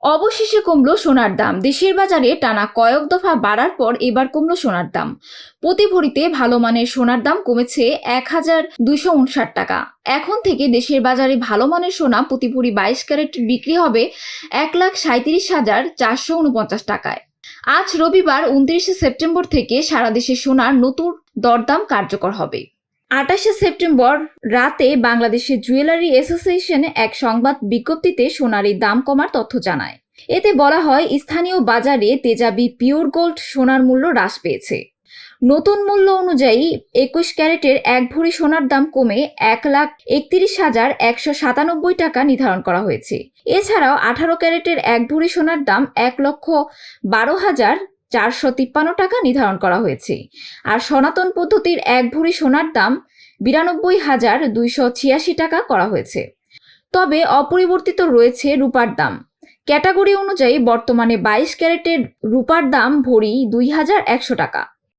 অবশেষে কমলো সোনার দাম। দেশের বাজারে টানা কয়েক দফা বাড়ার পর এবার কমলো সোনার দাম। প্রতি ভরিতে ভালো মানের সোনার দাম কমেছে ১,২৫৯ টাকা। এখন থেকে দেশের বাজারে ভালো মানের সোনা প্রতি ভরি ২২ ক্যারেট বিক্রি হবে ১,৩৭,৪৪৯ টাকায়। আজ রবিবার ২৯ সেপ্টেম্বর থেকে সারা দেশে সোনার নতুন দরদাম কার্যকর হবে। ২৮ সেপ্টেম্বর রাতে বাংলাদেশের জুয়েলারি অ্যাসোসিয়েশন এক সংবাদ বিজ্ঞপ্তিতে সোনার এই দাম কমার তথ্য জানায়। এতে বলা হয়, স্থানীয় বাজারে তেজাবি পিওর গোল্ড সোনার মূল্য হ্রাস পেয়েছে। নতুন মূল্য অনুযায়ী ২১ ক্যারেটের এক ভরি সোনার দাম কমে ১,৩১,১৯৭ টাকা নির্ধারণ করা হয়েছে। এছাড়াও ১৮ ক্যারেটের এক ভরি সোনার দাম ১,১২,৪৫৩ টাকা নির্ধারণ করা হয়েছে। আর সনাতন পদ্ধতির এক ভরি সোনার দাম ৯২,২৮৬ টাকা করা হয়েছে। তবে অপরিবর্তিত রয়েছে রূপার দাম। ক্যাটাগরি অনুযায়ী বর্তমানে ২২ ক্যারেটের রূপার দাম ভরি ২,১০০ টাকা।